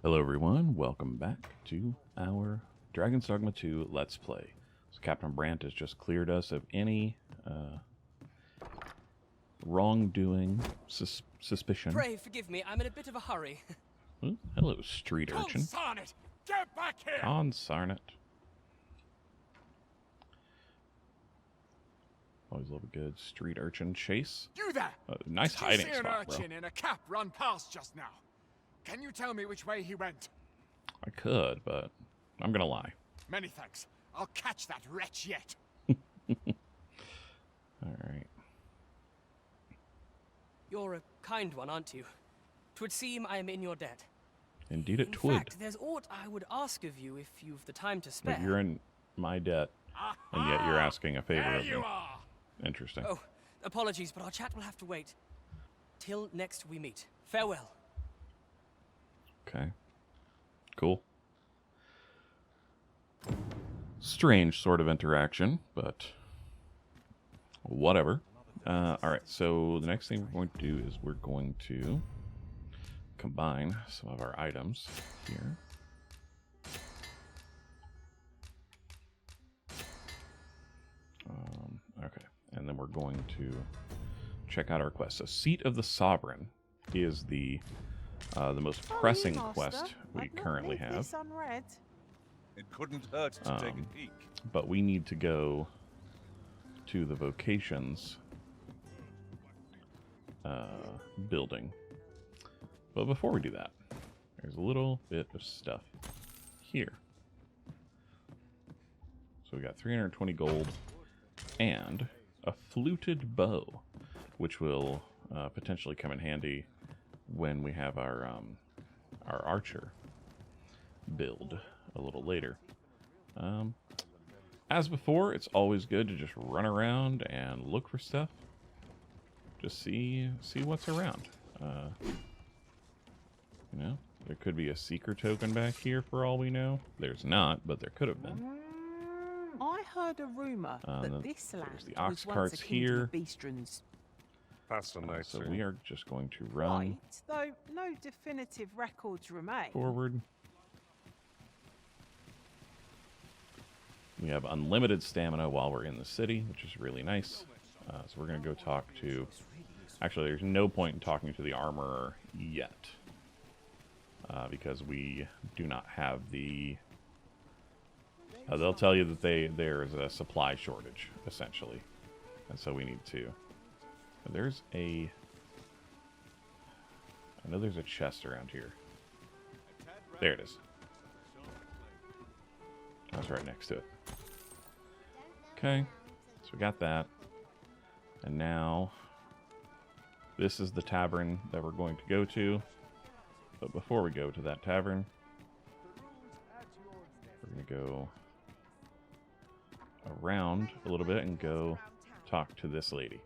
Hello everyone, welcome back to our Dragon's Dogma 2 Let's Play. So Captain Brandt has just cleared us of any wrongdoing, suspicion. Pray forgive me, I'm in a bit of a hurry. Ooh, hello, street urchin. Consarn it! Get back here! Consarn it. Always love a good street urchin chase. You there! Nice Did you hiding see an spot, bro. urchin in a cap run past just now? Can you tell me which way he went? I could, but I'm gonna lie. Many thanks. I'll catch that wretch yet. Alright. You're a kind one, aren't you? 'Twould seem I am in your debt. Indeed it In would. fact, there's aught I would ask of you if you've the time to spare. But you're in my debt, and yet you're asking a favor There of me. you are! Interesting. Oh, apologies, but our chat will have to wait. Till next we meet. Farewell. Okay. Cool. Strange sort of interaction, but whatever. Alright, so the next thing we're going to do is we're going to combine some of our items here. Okay, and then we're going to check out our quest. So, Seat of the Sovran is the most pressing quest we currently have. It couldn't hurt to take a peek. But we need to go to the vocations building. But before we do that, there's a little bit of stuff here. So we got 320 gold and a fluted bow, which will potentially come in handy when we have our archer build a little later. As before, it's always good to just run around and look for stuff. Just see what's around. You know, there could be a seeker token back here for all we know. There's not, but there could have been. I heard a rumor that this land there's the ox was once carts akin here. to the Beastrons. Fascinating. So we are just going to run Right, though no definitive records remain. forward. We have unlimited stamina while we're in the city, which is really nice. So we're going to go talk to... Actually, there's no point in talking to the armorer yet. Because we do not have the... they'll tell you that there's a supply shortage, essentially. And so we need to... There's a... I know there's a chest around here. There it is. I was right next to it. Okay, so we got that. And now, this is the tavern that we're going to go to. But before we go to that tavern, we're going to go around a little bit and go talk to this lady,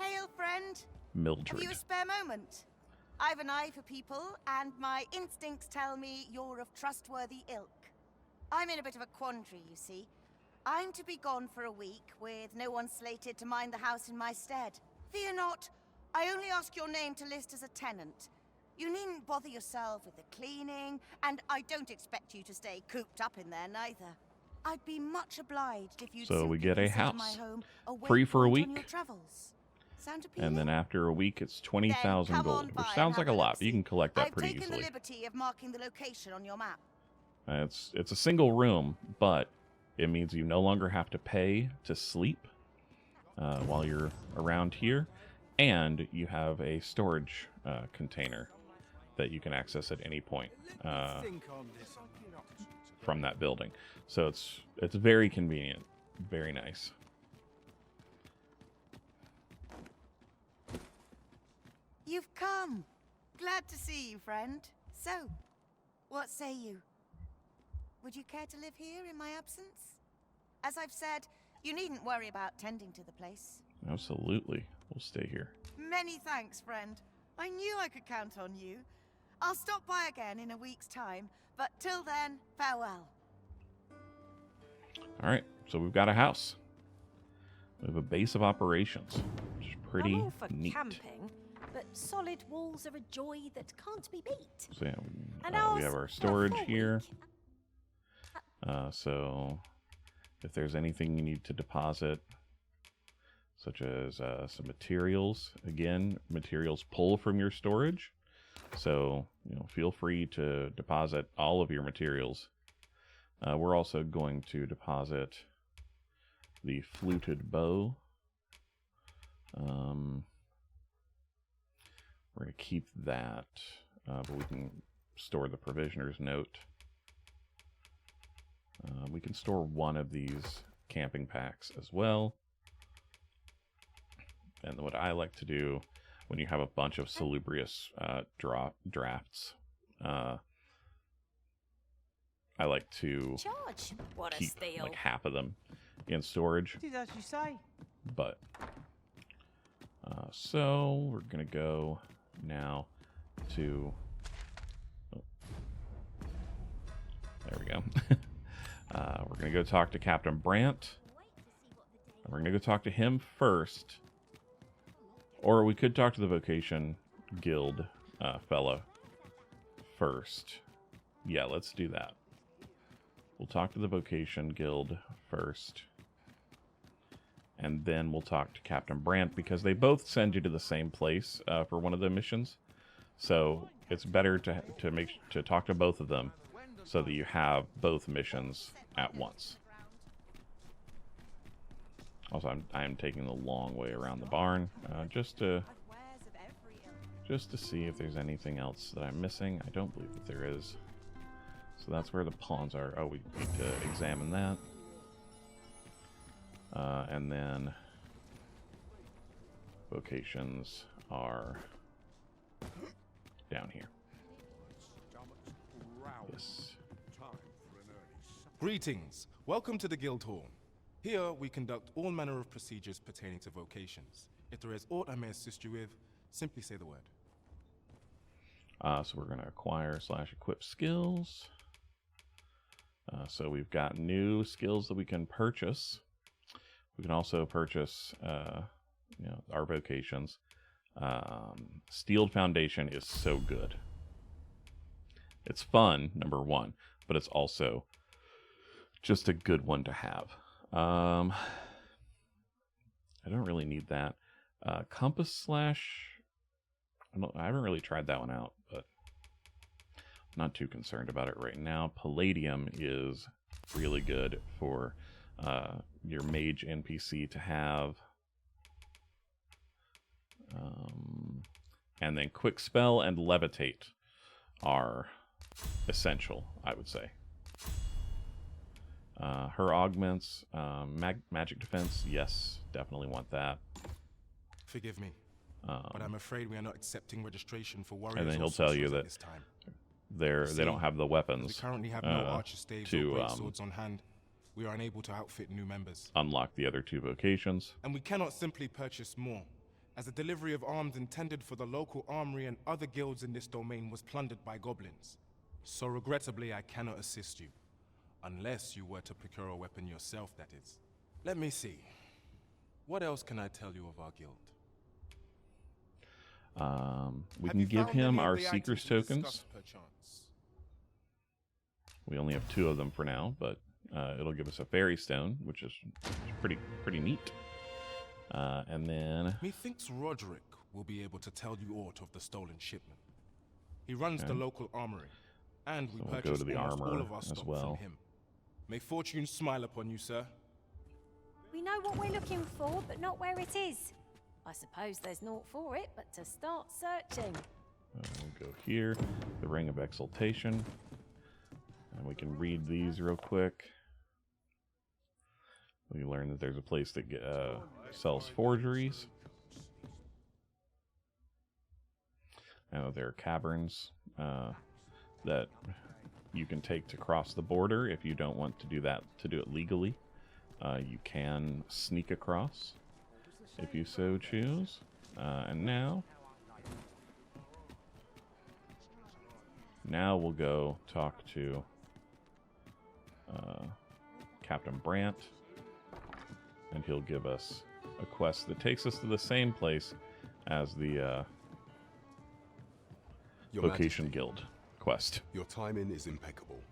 Hail, friend. Mildred. Have you a spare moment? I've an eye for people, and my instincts tell me you're of trustworthy ilk. I'm in a bit of a quandary, you see. I'm to be gone for a week, with no one slated to mind the house in my stead. Fear not, I only ask your name to list as a tenant. You needn't bother yourself with the cleaning, and I don't expect you to stay cooped up in there neither. I'd be much obliged if you'd So we simply get a consider my house, home a free for a waypoint on your week. travels. Sound And then appealing? after a week, it's Then 20,000 come on gold, by which and sounds like a have lot, but you look-see. can collect that I've pretty taken easily. the liberty of marking the location on your map. It's a single room, but it means you no longer have to pay to sleep while you're around here, and you have a storage container that you can access at any point from that building. So it's very convenient, very nice. You've come. Glad to see you, friend. So, what say you? Would you care to live here in my absence? As I've said, you needn't worry about tending to the place. Absolutely, we'll stay here. Many thanks, friend. I knew I could count on you. I'll stop by again in a week's time, but till then, farewell. All right, so we've got a house. We have a base of operations, which is pretty I'm all for neat. camping, but solid walls are a joy that can't be beat. So yeah, And we have our ours, storage for a here. week. So if there's anything you need to deposit, such as some materials, again, materials pull from your storage. So, you know, feel free to deposit all of your materials. We're also going to deposit the fluted bow. We're going to keep that, but we can store the provisioner's note. We can store one of these camping packs as well. And what I like to do when you have a bunch of salubrious drafts, I like to Charge. What a keep steal. like half of them in storage. It is as you say. But so we're gonna go now to. Oh, there we go. We're gonna go talk to Captain Brandt. And we're gonna go talk to him first, or we could talk to the Vocation Guild fella first. Yeah, let's do that. We'll talk to the Vocation Guild first. And then we'll talk to Captain Brandt, because they both send you to the same place for one of the missions. So it's better to talk to both of them so that you have both missions at once. Also, I am taking the long way around the barn just to see if there's anything else that I'm missing. I don't believe that there is. So that's where the pawns are. Oh, we need to examine that. And then vocations are down here. Yes. Greetings. Welcome to the Guild Hall. Here we conduct all manner of procedures pertaining to vocations. If there is aught I may assist you with, simply say the word. So we're going to acquire / equip skills. So we've got new skills that we can purchase. We can also purchase our vocations. Steeled Foundation is so good. It's fun, number one, but it's also just a good one to have. I don't really need that. Compass / I haven't really tried that one out, but I'm not too concerned about it right now. Palladium is really good for your mage NPC to have. And then Quick Spell and Levitate are essential, I would say. Her augments, magic defense, yes, definitely want that. Forgive me, but I'm afraid we are not accepting registration for warriors. And then he'll tell you that this time. they don't have the weapons. We currently have no archer staves or great swords on hand. We are unable to outfit new members. Unlock the other two vocations. And we cannot simply purchase more, as the delivery of arms intended for the local armory and other guilds in this domain was plundered by goblins. So regrettably, I cannot assist you. Unless you were to procure a weapon yourself, that is. Let me see. What else can I tell you of our guild? We can give him our Seeker's tokens. We only have 2 of them for now, but it'll give us a fairy stone, which is pretty neat. And then methinks Roderick will be able to tell you aught of the stolen shipment. He runs the local armory, and we we'll go to the almost armor all of our stock as well. from him. May fortune smile upon you, sir. We know what we're looking for, but not where it is. I suppose there's naught for it but to start searching. We'll go here, the Ring of Exaltation, and we can read these real quick. We learn that there's a place that sells forgeries. Now there are caverns that you can take to cross the border if you don't want to do that, to do it legally. You can sneak across if you so choose. And now we'll go talk to Captain Brandt, and he'll give us a quest that takes us to the same place as the Your Vocation Majesty, Guild quest. your timing is impeccable.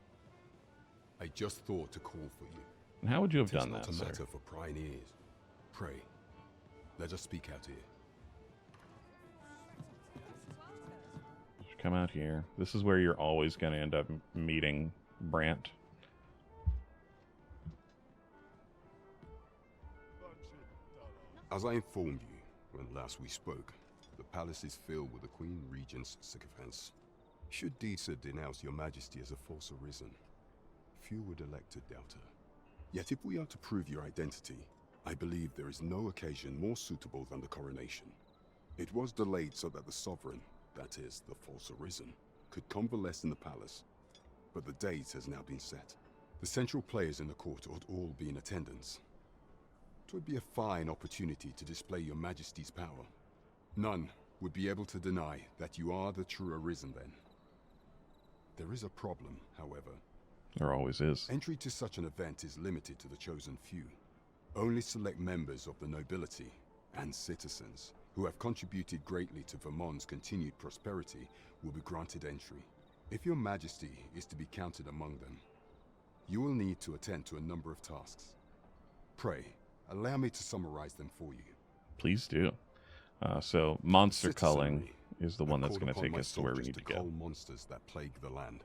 I just thought to call for you. And how would you have 'Tis done not that, a sir? matter for prying ears. Pray, let us speak out here. Just come out here. This is where you're always going to end up meeting Brant. As I informed you when last we spoke, the palace is filled with the Queen Regent's sycophants. Should Disa denounce your Majesty as a false Arisen, few would elect to doubt her. Yet if we are to prove your identity, I believe there is no occasion more suitable than the coronation. It was delayed so that the Sovran, that is, the false Arisen, could convalesce in the palace, but the date has now been set. The central players in the court ought all be in attendance. 'Twould be a fine opportunity to display your Majesty's power. None would be able to deny that you are the true Arisen then. There is a problem, however. There always is. Entry to such an event is limited to the chosen few. Only select members of the nobility and citizens who have contributed greatly to Vermont's continued prosperity will be granted entry. If your Majesty is to be counted among them, you will need to attend to a number of tasks. Pray, allow me to summarize them for you. Please do. So, monster Citizenry, culling is the one that's called going to upon take my us to where we soldiers need to go. cull monsters that plague the land.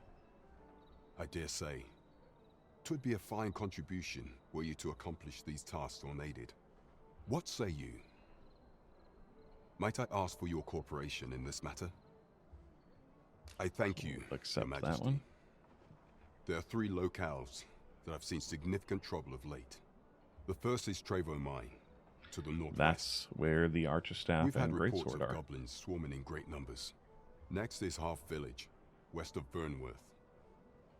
I dare say, 'twould be a fine contribution were you to accomplish these tasks unaided. What say you? Might I ask for your cooperation in this matter? I thank you, We'll accept Your that Majesty. one. There are 3 locales that have seen significant trouble of late. The first is Trevo Mine, to the northwest. That's where the Archerstaff We've had and reports Greatsword of are. goblins swarming in great numbers. Next is Half Village, west of Burnworth.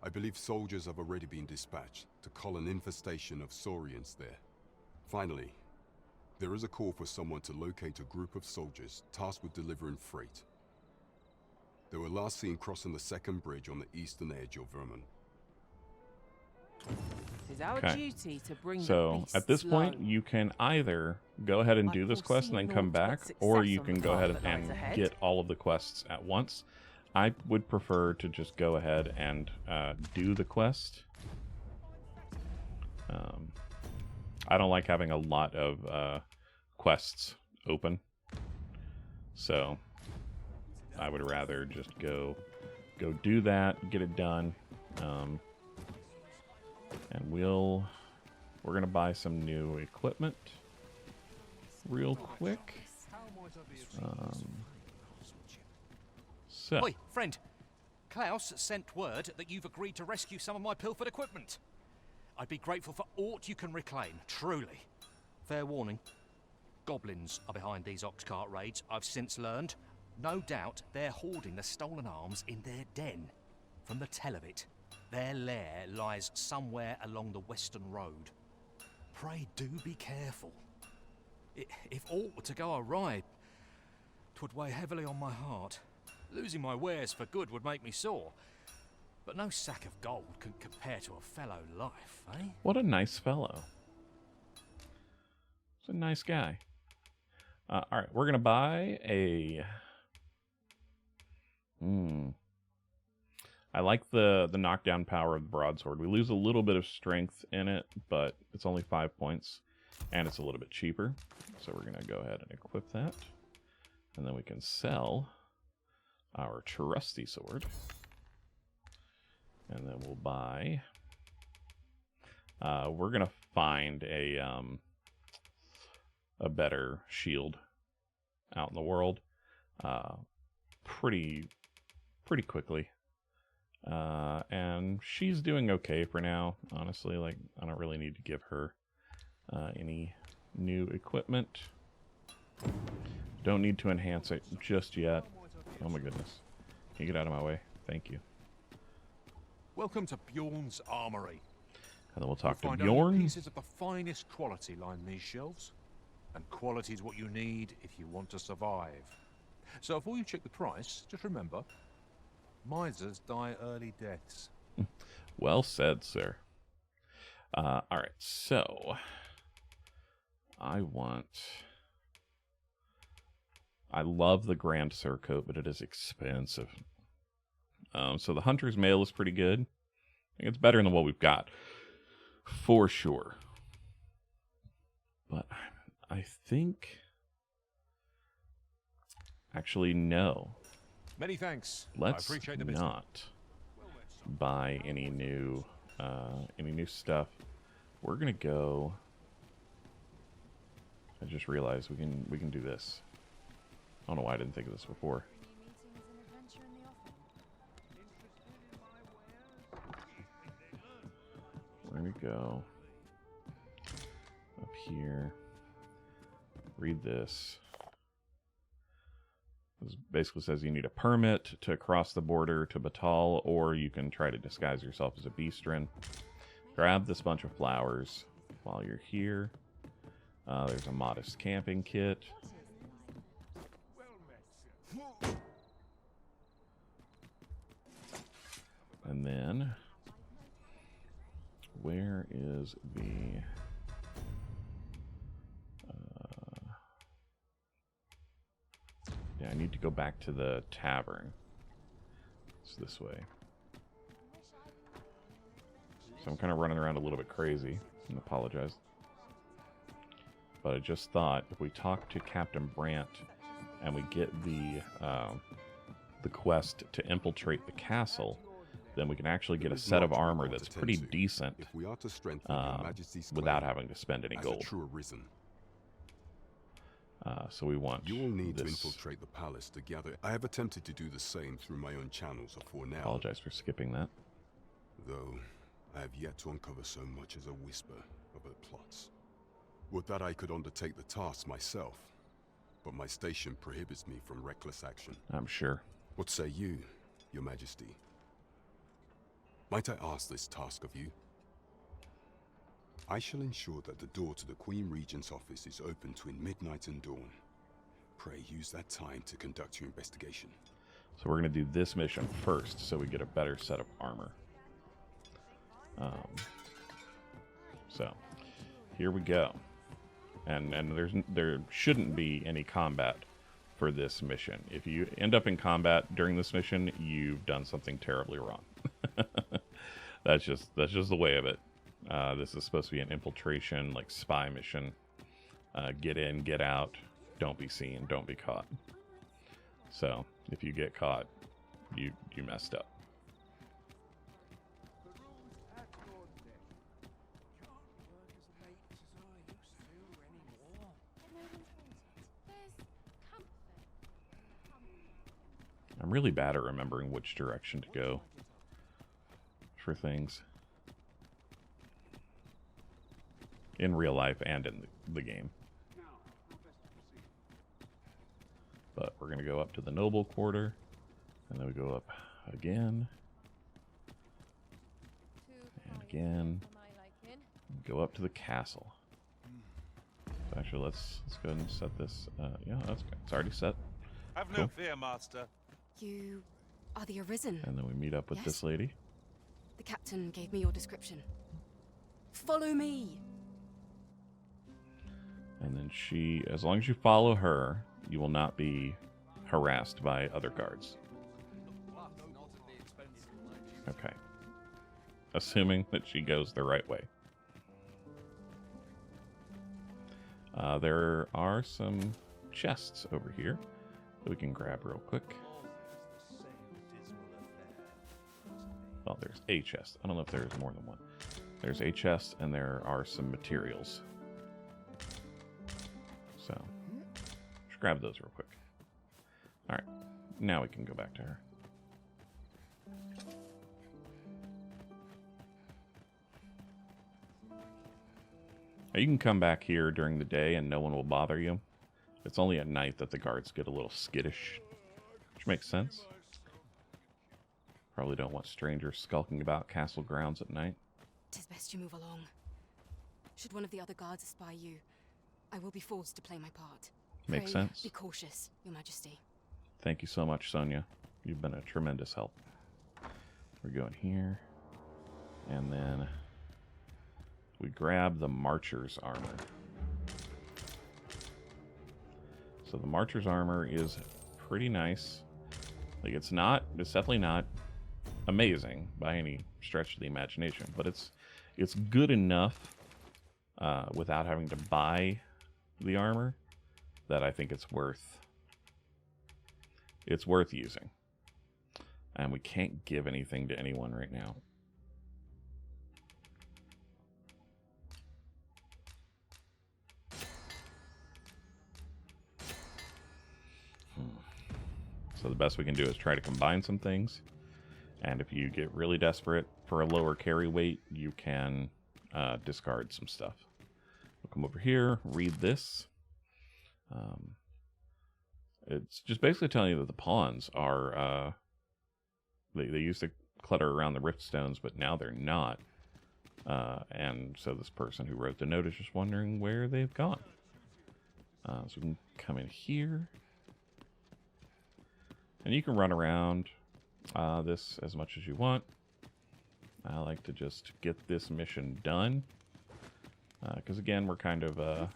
I believe soldiers have already been dispatched to cull an infestation of Saurians there. Finally, there is a call for someone to locate a group of soldiers tasked with delivering freight. They were last seen crossing the second bridge on the eastern edge of Vermont. It is our Okay. duty to bring the So, beasts at this point, low. you can either go ahead and I do this foresee quest and then come naught back, but or success you on can the go path ahead that lies and ahead. get all of the quests at once. I would prefer to just go ahead and do the quest. I don't like having a lot of quests open, so I would rather just go do that, get it done, and we're gonna buy some new equipment real quick. So Oi, friend. Klaus sent word that you've agreed to rescue some of my pilfered equipment. I'd be grateful for aught you can reclaim, truly. Fair warning. Goblins are behind these ox cart raids, I've since learned. No doubt they're hoarding the stolen arms in their den. From the tell of it, their lair lies somewhere along the western road. Pray do be careful. If aught were to go awry, 'twould weigh heavily on my heart. Losing my wares for good would make me sore. But no sack of gold can compare to a fellow life, eh? what a nice fellow. He's a nice guy. Alright, we're gonna buy a... I like the knockdown power of the broadsword. We lose a little bit of strength in it, but it's only 5 points, and it's a little bit cheaper. So we're gonna go ahead and equip that. And then we can sell our trusty sword. And then we'll buy... we're gonna find a better shield out in the world pretty quickly. And she's doing okay for now, honestly. Like, I don't really need to give her any new equipment. Don't need to enhance it just yet. Oh my goodness. Can you get out of my way? Thank you. Welcome to Bjorn's Armory. And then we'll talk to Find Bjorn. only pieces of the finest quality line these shelves. And quality is what you need if you want to survive. So before you check the price, just remember, misers die early deaths. Well said, sir. Alright, so... I love the Grand Surcoat, but it is expensive. So the Hunter's Mail is pretty good. I think it's better than what we've got, for sure. But I think... Actually, no. Many thanks. Let's I appreciate the not buy any new stuff. We're gonna go... I just realized we can do this. I don't know why I didn't think of this before. We're gonna go up here. Read this. This basically says you need a permit to cross the border to Batal, or you can try to disguise yourself as a Beastren. Grab this bunch of flowers while you're here. There's a modest camping kit. And then, where is the... yeah, I need to go back to the tavern. It's this way. So I'm kind of running around a little bit crazy, and apologize. But I just thought, if we talk to Captain Brandt and we get the quest to infiltrate the castle, then we can actually get a set of armor that's pretty decent without having to spend any gold. So we want You will need this. to infiltrate the palace to gather. I have attempted to do the same through my own channels before now. Apologize for skipping that. Though I have yet to uncover so much as a whisper of her plots. Would that I could undertake the task myself, but my station prohibits me from reckless action. I'm sure. What say you, Your Majesty? Might I ask this task of you? I shall ensure that the door to the Queen Regent's office is open between midnight and dawn. Pray use that time to conduct your investigation. So we're going to do this mission first, so we get a better set of armor. So here we go. And there shouldn't be any combat for this mission. If you end up in combat during this mission, you've done something terribly wrong. That's just the way of it. This is supposed to be an infiltration, like spy mission. Get in, get out, don't be seen, don't be caught. So if you get caught, you messed up. I'm really bad at remembering which direction to go for things. In real life and in the game. But we're going to go up to the noble quarter. And then we go up again. And again. Go up to the castle. So actually, let's go ahead and set this. Yeah, that's good. It's already set. Have no fear, Master. You are the Arisen. And then we meet up with this lady. The captain gave me your description. Follow me. And then she, as long as you follow her, you will not be harassed by other guards. Okay. Assuming that she goes the right way. There are some chests over here that we can grab real quick. Well, there's a chest. I don't know if there's more than one. There's a chest, and there are some materials. So, just grab those real quick. Alright, now we can go back to her. Now you can come back here during the day and no one will bother you. It's only at night that the guards get a little skittish, which makes sense. Probably don't want strangers skulking about castle grounds at night. 'Tis best you move along. Should one of the other guards espy you, I will be forced to play my part. Makes Pray, sense. Be cautious, Your Majesty. Thank you so much, Sonia. You've been a tremendous help. We're going here. And then we grab the Marcher's armor. So the Marcher's armor is pretty nice. Like, it's definitely not amazing by any stretch of the imagination, but it's good enough without having to buy the armor that I think it's worth using. And we can't give anything to anyone right now. So the best we can do is try to combine some things. And if you get really desperate for a lower carry weight, you can discard some stuff. We'll come over here, read this. It's just basically telling you that the pawns are... They used to clutter around the rift stones, but now they're not. And so this person who wrote the note is just wondering where they've gone. So we can come in here. And you can run around this as much as you want. I like to just get this mission done. Because again, we're kind of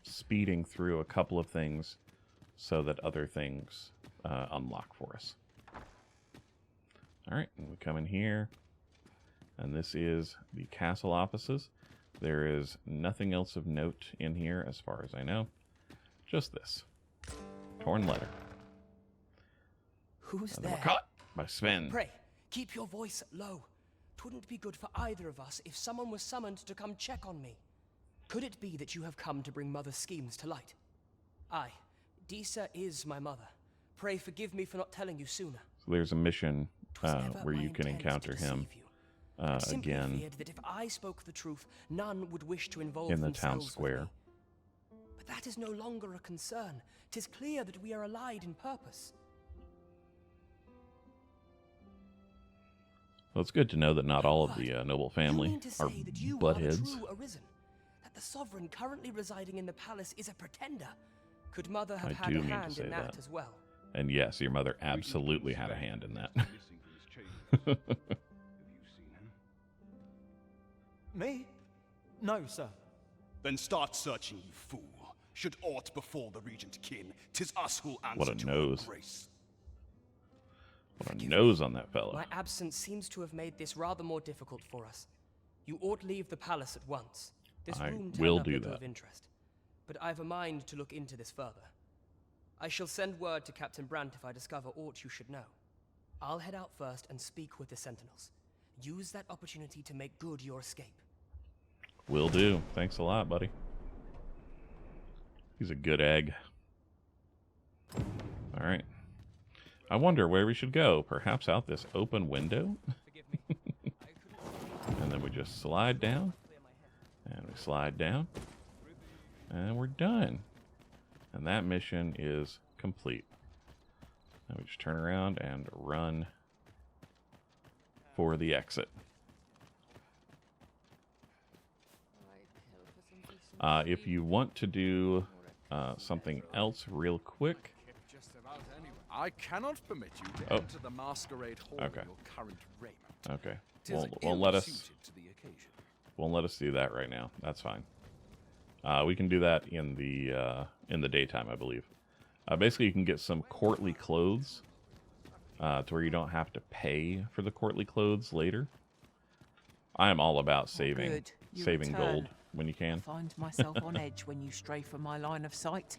speeding through a couple of things so that other things unlock for us. Alright, and we come in here. And this is the castle offices. There is nothing else of note in here as far as I know. Just this. Torn letter. Who's and there? We're caught by Sven. Pray, keep your voice low. 'Twouldn't be good for either of us if someone was summoned to come check on me. Could it be that you have come to bring Mother's schemes to light? Aye, Disa is my mother. Pray forgive me for not telling you sooner. So there's a mission where you can encounter him. Again, feared that if I spoke the truth, none would wish to involve in the town themselves square. with me. But that is no longer a concern. 'Tis clear that we are allied in purpose. Well, it's good to know that not all of the noble family you mean to are say that you buttheads. Are the true Arisen? That the Sovran currently residing in the palace is a pretender? Could Mother have had a hand in that as well? And yes, your mother absolutely had a hand in that. Me? No, sir. Then start searching, you fool. Should aught befall the regent kin, 'tis us who'll answer What a to nose. her grace. What a nose on that fellow. My absence seems to have made this rather more difficult for us. You ought leave the palace at once. This I room will turned up do little that. of interest, but I've a mind to look into this further. I shall send word to Captain Brandt if I discover aught you should know. I'll head out first and speak with the Sentinels. Use that opportunity to make good your escape. Will do. Thanks a lot, buddy. He's a good egg. Alright. I wonder where we should go. Perhaps out this open window? And then we just slide down. And we slide down. And we're done. And that mission is complete. Now we just turn around and run for the exit. If you want to do something else real quick. I cannot permit you to enter the masquerade hall in your current raiment. Okay. 'Tis Won't let us ill-suited to the occasion. won't let us do that right now. That's fine. We can do that in the daytime, I believe. Basically, you can get some courtly clothes to where you don't have to pay for the courtly clothes later. I am all about saving gold when you can. I find myself on edge when you stray from my line of sight.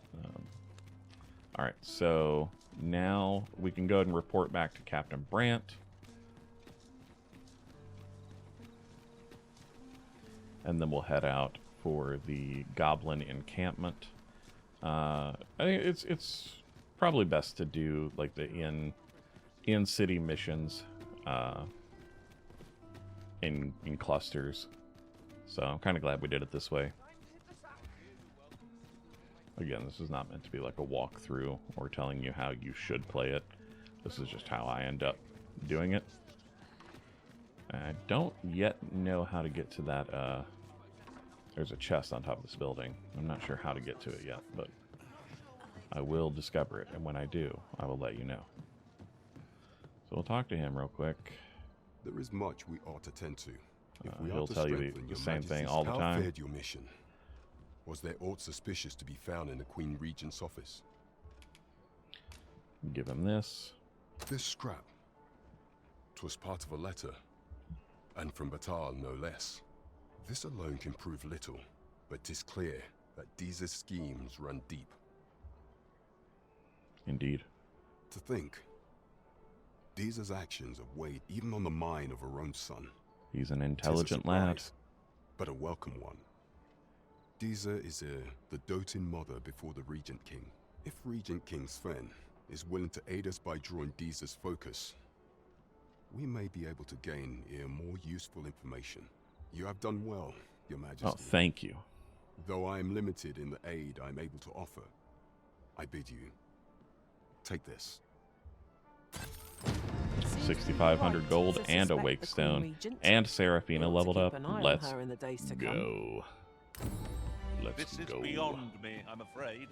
All right, so now we can go ahead and report back to Captain Brandt. And then we'll head out for the Goblin encampment. I think it's probably best to do like the in-city missions in clusters. So I'm kind of glad we did it this way. Again, this is not meant to be like a walkthrough or telling you how you should play it. This is just how I end up doing it. I don't yet know how to get to that. There's a chest on top of this building. I'm not sure how to get to it yet, but I will discover it. And when I do, I will let you know. So we'll talk to him real quick. There is much we ought to tend to. If we he'll are to tell you strengthen the your same thing Majesty's all the how time. fared your mission? Was there aught suspicious to be found in the Queen Regent's office? Give him this. This scrap. 'Twas part of a letter. And from Batal, no less. This alone can prove little, but 'tis clear that Deeza's schemes run deep. Indeed. To think, Deeza's actions have weighed even on the mind of her own son. He's an intelligent lad. But a welcome one. Deeza is the doting mother before the Regent King. If Regent King Sven is willing to aid us by drawing Deeza's focus, we may be able to gain here more useful information. You have done well, Your Majesty. Oh, thank you. Though I am limited in the aid I'm able to offer, I bid you, take this. 6,500 gold and a wake stone, and Seraphina leveled up. Let's go. Let's this go. Is beyond me, I'm afraid.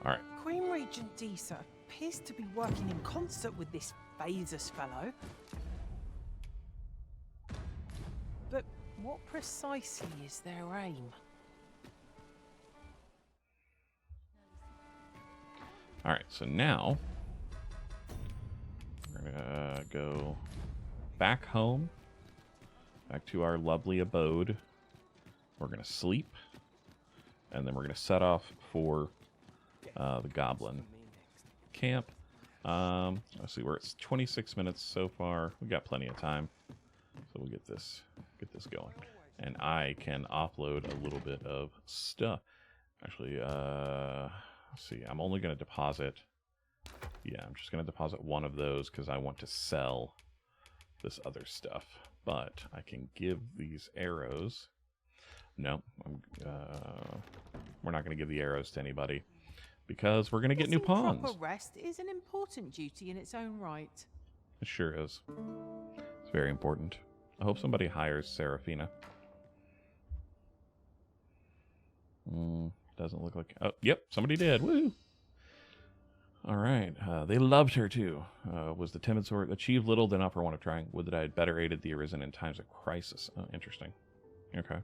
All right. Queen Regent Deesa appears to be working in concert with this Phasus fellow. But what precisely is their aim? All right, so now we're gonna go back home, back to our lovely abode. We're gonna sleep, and then we're gonna set off for the Goblin camp. Let's see, we're at 26 minutes so far. We got plenty of time, so we'll get this going, and I can offload a little bit of stuff. Actually, let's see. I'm only gonna deposit. Yeah, I'm just gonna deposit one of those because I want to sell this other stuff. But I can give these arrows. No, we're not gonna give the arrows to anybody. Because we're going to get new pawns. Proper rest is an important duty in its own right. It sure is. It's very important. I hope somebody hires Seraphina. Doesn't look like... Oh, yep, somebody did. Woo! Alright, they loved her too. Was the timid sort, achieved little, did not for want of trying. Would that I had better aided the Arisen in times of crisis. Oh, interesting. Okay.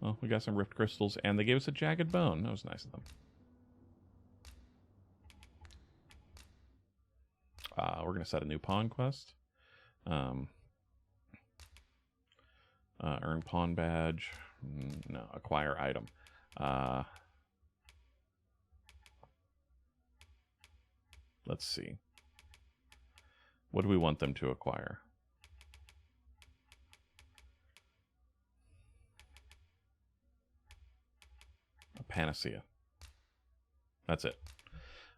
Well, we got some rift crystals, and they gave us a jagged bone. That was nice of them. We're going to set a new pawn quest. Earn pawn badge. No, acquire item. Let's see. What do we want them to acquire? A panacea. That's it.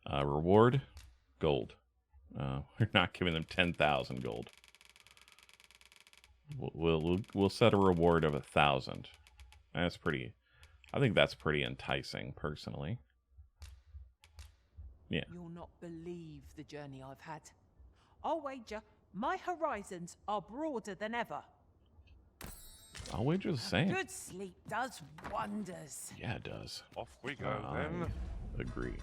Reward, gold. We're not giving them 10,000 gold. We'll set a reward of 1,000. That's pretty. I think that's pretty enticing, personally. Yeah. You'll not believe the journey I've had. I'll wager my horizons are broader than ever. I'll wager the same. Good sleep does wonders. Yeah, it does. Off we go then. Agree.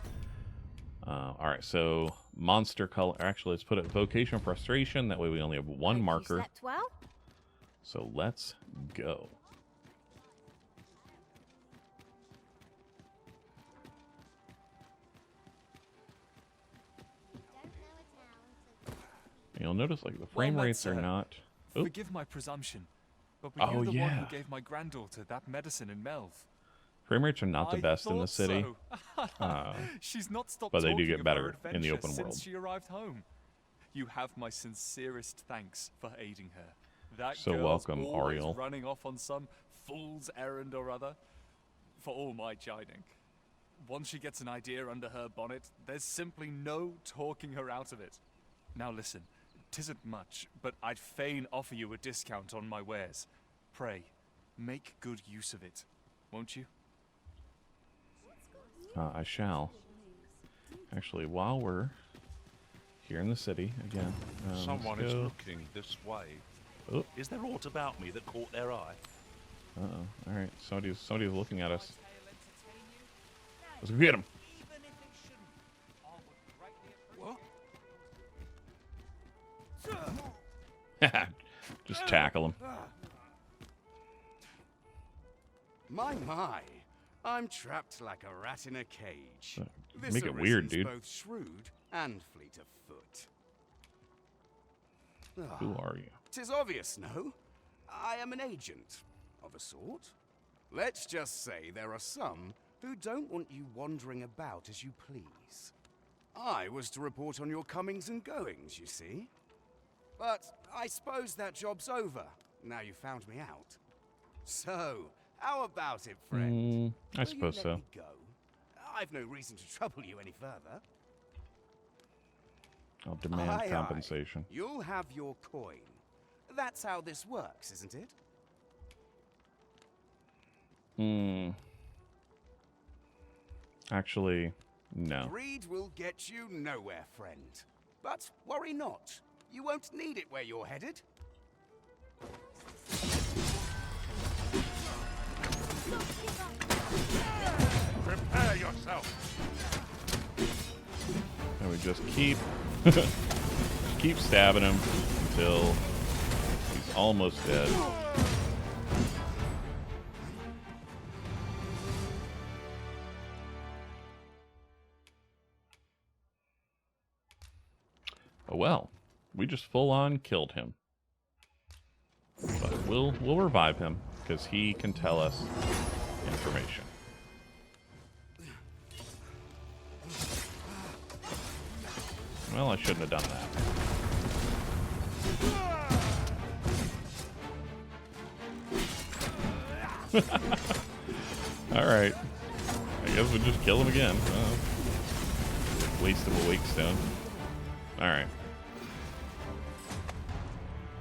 All right, so monster color. Actually, let's put it vocation frustration. That way, we only have one marker. Slept well? So let's go. You'll notice, like, the frame rates are not. Oh. Forgive my presumption, but were you the one who gave my granddaughter that medicine in Melv? Frame rates are not the best in the city. So. She's not stopped but they do talking get of better her in the open since world. she arrived home. You have my sincerest thanks for aiding her. That So girl's welcome, always Ariel. running off on some fool's errand or other. For all my chiding. Once she gets an idea under her bonnet, there's simply no talking her out of it. Now listen, 'tisn't much, but I'd fain offer you a discount on my wares. Pray, make good use of it, won't you? I shall. Actually, while we're here in the city again, Someone let's is go. looking this way. Oh. Is there aught about me that caught their eye? Uh-oh. All right, somebody's looking at us. Let's go get him. What? Just tackle him. My. I'm trapped like a rat in a cage. This Make it weird, Arisen's dude. both shrewd and fleet of foot. Who are you? 'Tis obvious, no? I am an agent, of a sort. Let's just say there are some who don't want you wandering about as you please. I was to report on your comings and goings, you see. But I suppose that job's over, now you found me out. So, how about it, friend? I suppose so. Me go? I've no reason to trouble you any further. I'll demand compensation. You'll have your coin. That's how this works, isn't it? Actually, no. Greed will get you nowhere, friend. But worry not. You won't need it where you're headed. Prepare yourself. And we just keep stabbing him until he's almost dead. Oh well, we just full on killed him. But we'll revive him because he can tell us information. Well, I shouldn't have done that. Alright. I guess we'll just kill him again. Waste of a wake stone. Alright.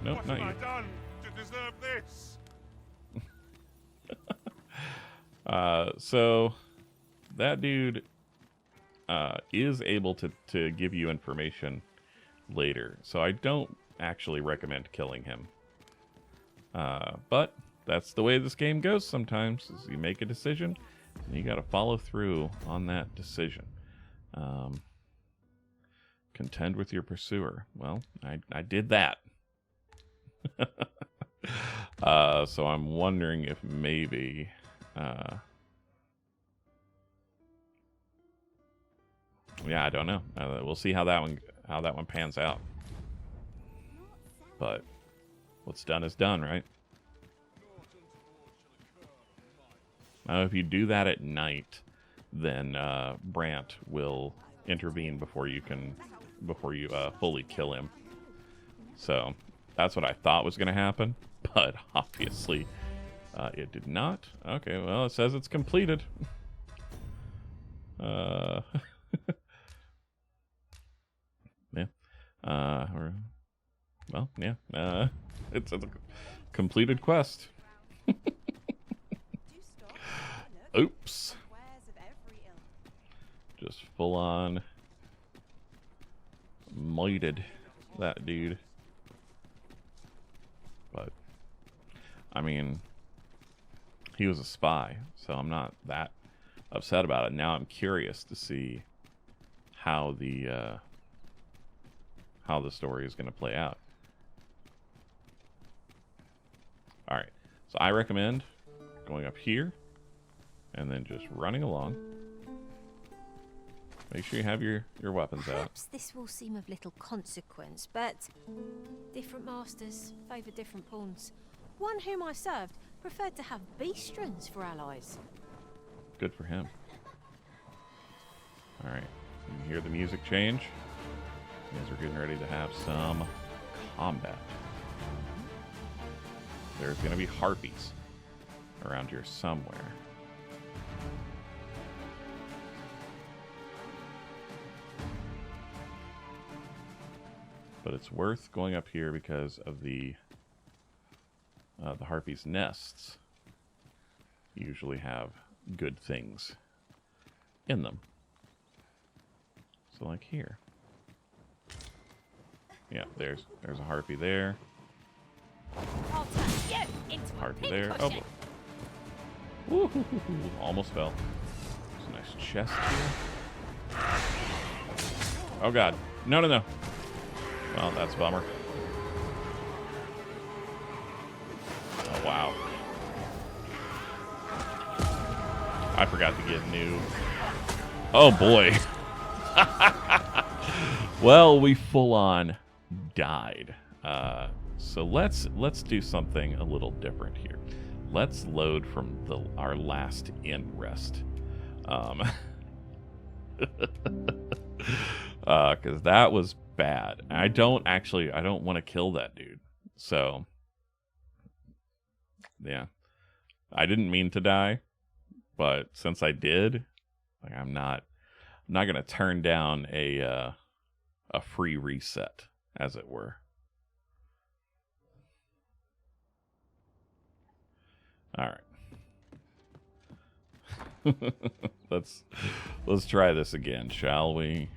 Nope, What not have you. I done to deserve this? So that dude is able to give you information later. So I don't actually recommend killing him. But that's the way this game goes sometimes, is you make a decision and you got to follow through on that decision. Contend with your pursuer. Well, I did that. So I'm wondering if maybe yeah, I don't know. We'll see how that one pans out. But what's done is done, right? Now, if you do that at night, then Brant will intervene before you fully kill him. So that's what I thought was going to happen, but obviously it did not. Okay, well, it says it's completed. Yeah. Well, yeah. It's a completed quest. Oops. Just full on moited that dude. But I mean, he was a spy, so I'm not that upset about it. Now I'm curious to see how the story is going to play out. All right, so I recommend going up here and then just running along. Make sure you have your weapons out. Perhaps this will seem of little consequence, but different masters favour different pawns. One whom I served preferred to have beastrons for allies. Good for him. All right, you can hear the music change as we're getting ready to have some combat. There's going to be harpies around here somewhere. But it's worth going up here because of the harpies' nests usually have good things in them. So like here. Yeah, there's a harpy there. I'll turn you into Harpy a there. pincushion. Oh, woo-hoo-hoo-hoo. Almost fell. There's a nice chest here. Oh god. No, no, no. Well, that's a bummer. Oh, wow. I forgot to get new. Oh boy. Well, we full on died. So let's do something a little different here. Let's load from our last end rest. Because that was bad. I don't want to kill that dude. So, yeah. I didn't mean to die, but since I did, like I'm not going to turn down a free reset, as it were. All right. let's try this again, shall we?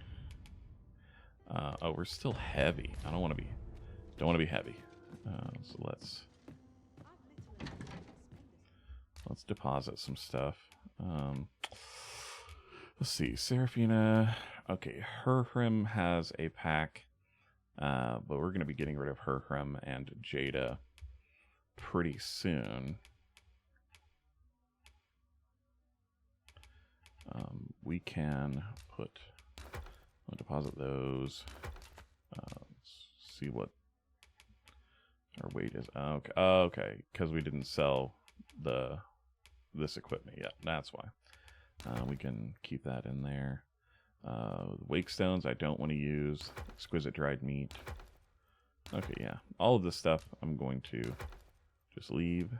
Oh, we're still heavy. I don't want to be heavy. So let's deposit some stuff. Let's see, Seraphina. Okay, Herhrim has a pack, but we're going to be getting rid of Herhrim and Jada pretty soon. We can I'll deposit those. Let's see what our weight is. Okay, okay, because we didn't sell this equipment yet. That's why. We can keep that in there. Wake stones I don't want to use. Exquisite dried meat. Okay, yeah. All of this stuff I'm going to just leave.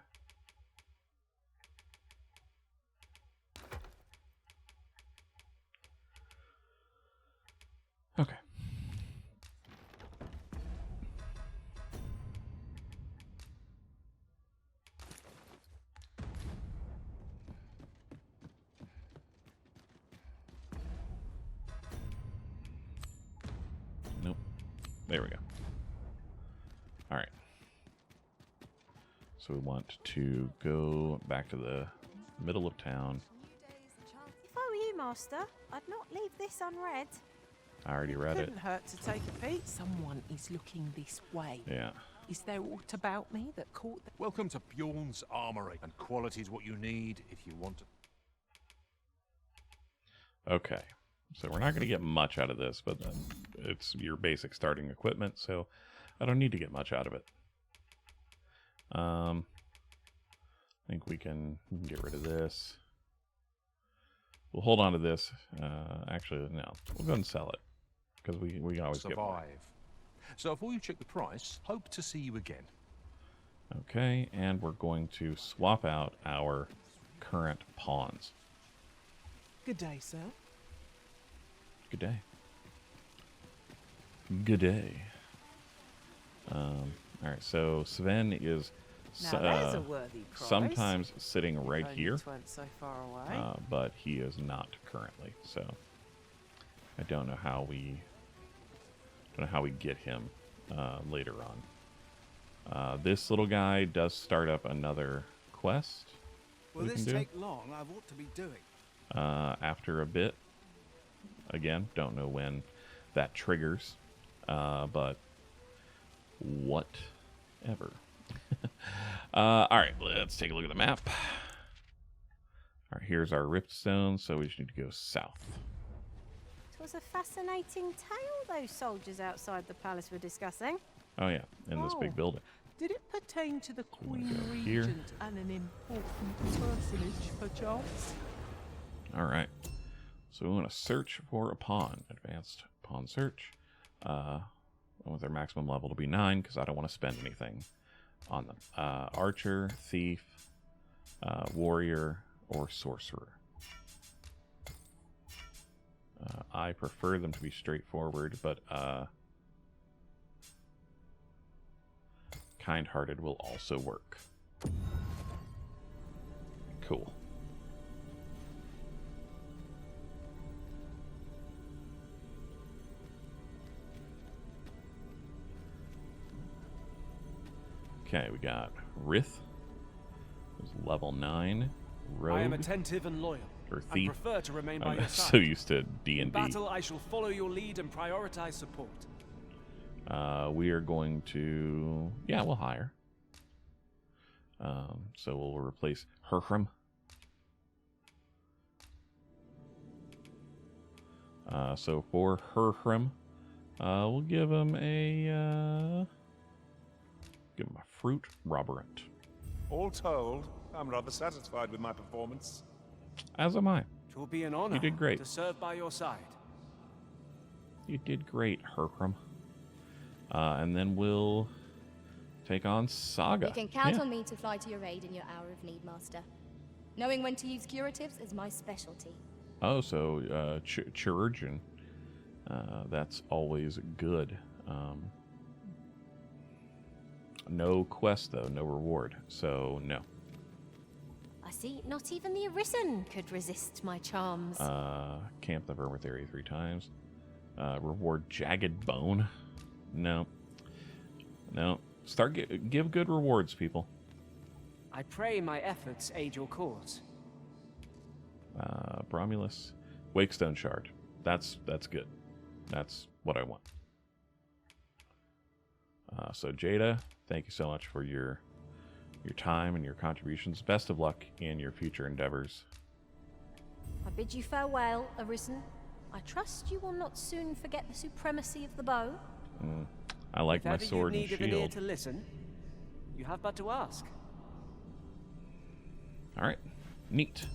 Okay. Nope. There we go. All right. So we want to go back to the middle of town. If I were you, Master, I'd not leave this unread. I already read it. Couldn't hurt to take a peek. Someone is looking this way. Yeah. Is there aught about me that caught the... Welcome to Bjorn's Armory, and quality is what you need if you want to. Okay. So we're not going to get much out of this, but it's your basic starting equipment, so I don't need to get much out of it. I think we can get rid of this. We'll hold on to this. Actually, no. We'll go and sell it. Because we always get more. So before you check the price, hope to see you again. Okay, and we're going to swap out our current pawns. Good day, sir. Good day. Good day. Alright, so Sven is Now there's a worthy price. sometimes sitting right here, Weren't so far away. but he is not currently. So I don't know how we get him later on. This little guy does start up another quest. Will this take long? I've ought to be doing. After a bit. Again, don't know when that triggers, but whatever. All right, let's take a look at the map. All right, here's our rift stone, so we just need to go south. It was a fascinating tale those soldiers outside the palace were discussing. Oh yeah, in this big building. Did it pertain to the Queen go here. Regent and an important personage, perchance? All right, so we want to search for a pawn. Advanced pawn search. I want their maximum level to be 9 because I don't want to spend anything on them. Archer, thief, warrior, or sorcerer. I prefer them to be straightforward, but kind-hearted will also work. Cool. Okay, we got Rith, who's level 9. Rogue. I am attentive and loyal. Or I thief. prefer to remain by I'm your side. so used to D&D. In battle, I shall follow your lead and prioritize support. We are going to... Yeah, we'll hire. So we'll replace Herhrim. So for Herhrim, we'll give him a fruit roberant. All told, I'm rather satisfied with my performance. As am I. It will be an honor You did great. to serve by your side. You did great, Herhrim. And then we'll take on Saga. You can count on me to fly to your aid in your hour of need, Master. Knowing when to use curatives is my specialty. Oh, so chirurgeon. That's always good. No quest, though. No reward. So, no. I see not even the Arisen could resist my charms. Camp the Vermouth area 3 times. Reward Jagged Bone. No. No. Give good rewards, people. I pray my efforts aid your cause. Bromulus. Wakestone Shard. That's good. That's what I want. So Jada, thank you so much for your time and your contributions. Best of luck in your future endeavors. I bid you farewell, Arisen. I trust you will not soon forget the supremacy of the bow. I like my If ever sword you and need of an ear shield. to listen, you have but to ask. All right, neat.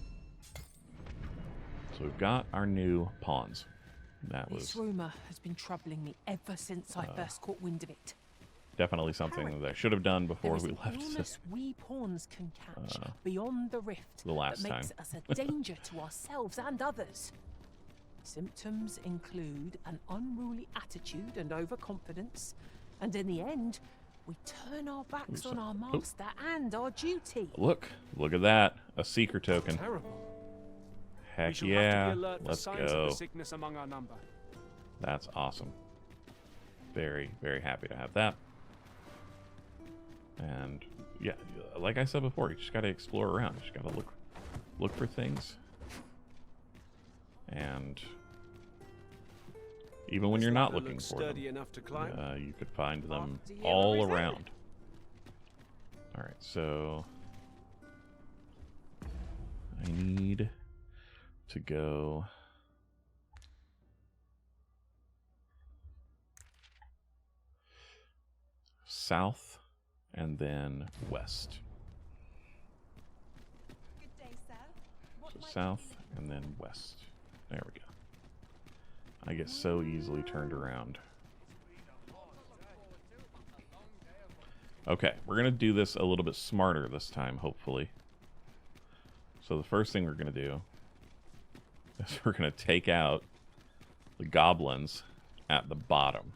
So we've got our new pawns. That This was rumor has been troubling me ever since I first caught wind of it. definitely something that I should have done before There we is an left illness we pawns can catch beyond the rift the last that makes time. us a danger to ourselves and others. Symptoms include an unruly attitude and overconfidence, and in the end, we turn our backs on our master and our duty. Look at that. A seeker token. Terrible. We Heck shall yeah. have to be alert for Let's signs of go. the sickness among our number. That's awesome. Very, very happy to have that. And yeah, like I said before, you just gotta explore around. You just gotta look for things. And even when you're not looking for them, sturdy enough to climb. you could find them all around. All right, so I need to go south and then west. So south and then west. There we go. I get so easily turned around. Okay, we're going to do this a little bit smarter this time, hopefully. So the first thing we're going to do is we're going to take out the goblins at the bottom.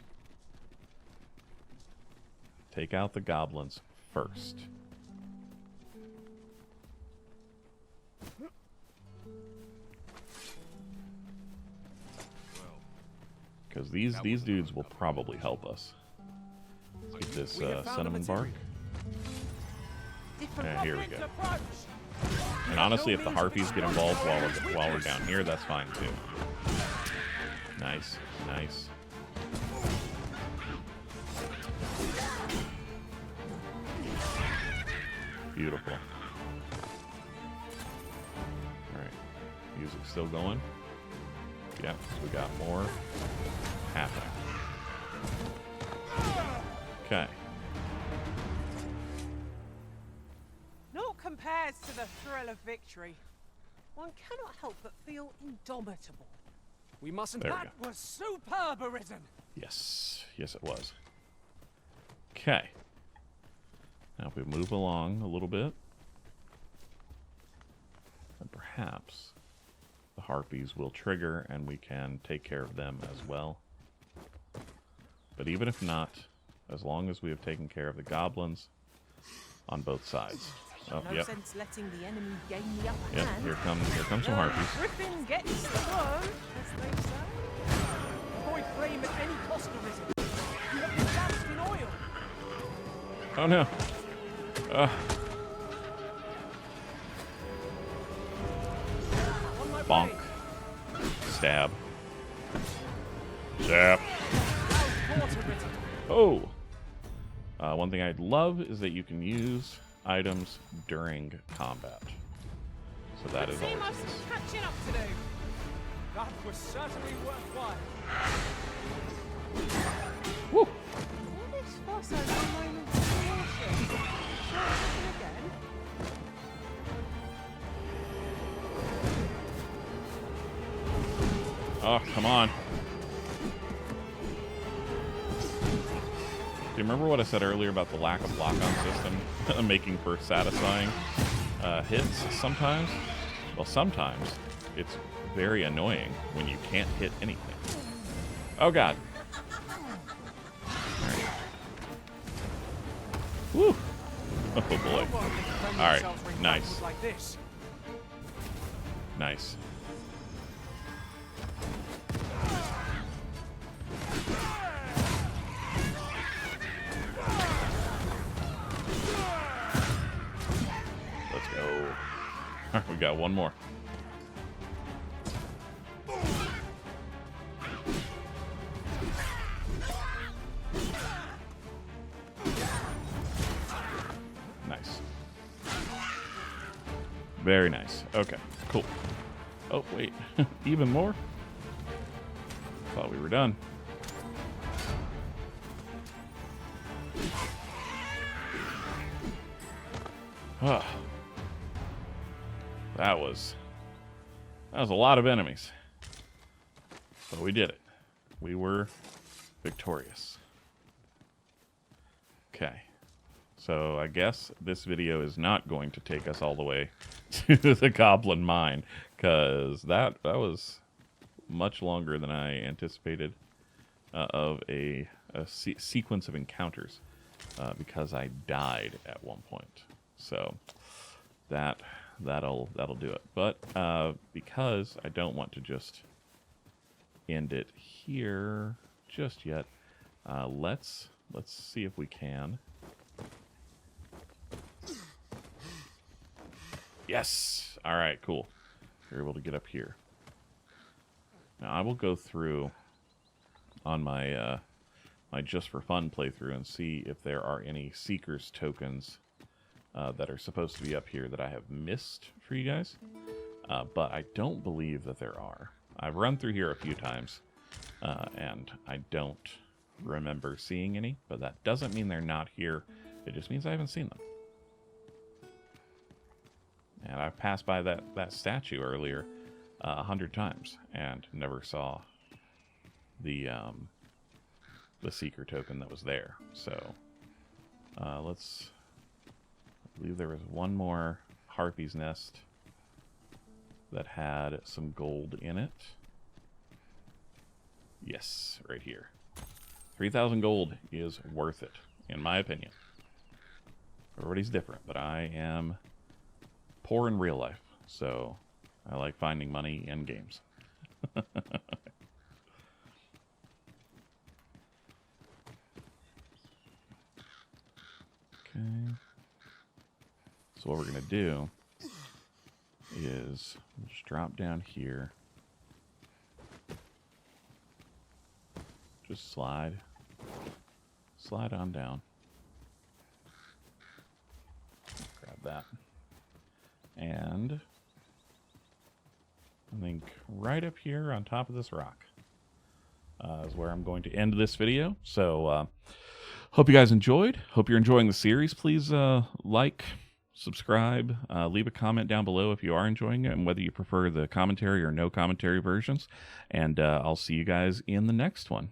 Take out the goblins first. Because these dudes will probably help us. Let's get this cinnamon bark. And here we go. And honestly, if the harpies get involved while we're down here, that's fine too. Nice, nice. Beautiful. Alright. Music's still going. Yep, so we got more happening. Okay. Naught compares to the thrill of victory. One cannot help but feel indomitable. We mustn't. There we That was superb, Arisen. Yes. Yes, it was. Okay. Now if we move along a little bit, then perhaps the harpies will trigger and we can take care of them as well. But even if not, as long as we have taken care of the goblins on both sides. Oh, No yep. sense letting the enemy gain the upper Yep, hand. here come some harpies. Griffin gets the blow, as they say. Avoid flame at any cost, Arisen. You have been doused in oil. Oh no. Bonk. Stab. Zap. Oh! One thing I'd love is that you can use items during combat. So that is always nice. Catching up to do. That was certainly worthwhile. Woo! All this fuss over moments of caution. Sure, something again. Oh, come on. Do you remember what I said earlier about the lack of lock-on system making for satisfying hits sometimes? Well, sometimes it's very annoying when you can't hit anything. Oh, God. All right. Woo. Oh, boy. All right. Nice. Nice. Let's go. All right, we got one more. Nice. Very nice. Okay, cool. Oh, wait. Even more? Thought we were done. That was a lot of enemies. But we did it. We were victorious. Okay. So I guess this video is not going to take us all the way to the Goblin Mine, because that was much longer than I anticipated of a sequence of encounters, because I died at one point. So that'll do it. But because I don't want to just end it here just yet, let's see if we can. Yes! All right, cool. You're able to get up here. Now I will go through on my my just for fun playthrough and see if there are any Seekers tokens that are supposed to be up here that I have missed for you guys. But I don't believe that there are. I've run through here a few times, and I don't remember seeing any, but that doesn't mean they're not here. It just means I haven't seen them. And I've passed by that statue earlier 100 times and never saw the Seeker token that was there. So I believe there was one more Harpy's Nest that had some gold in it. Yes, right here. 3,000 gold is worth it, in my opinion. Everybody's different, but I am poor in real life, so I like finding money in games. Okay. So what we're going to do is we'll just drop down here. Just slide on down. Grab that. And I think right up here on top of this rock is where I'm going to end this video. So hope you guys enjoyed. Hope you're enjoying the series. Please like, subscribe, leave a comment down below if you are enjoying it and whether you prefer the commentary or no commentary versions. And I'll see you guys in the next one.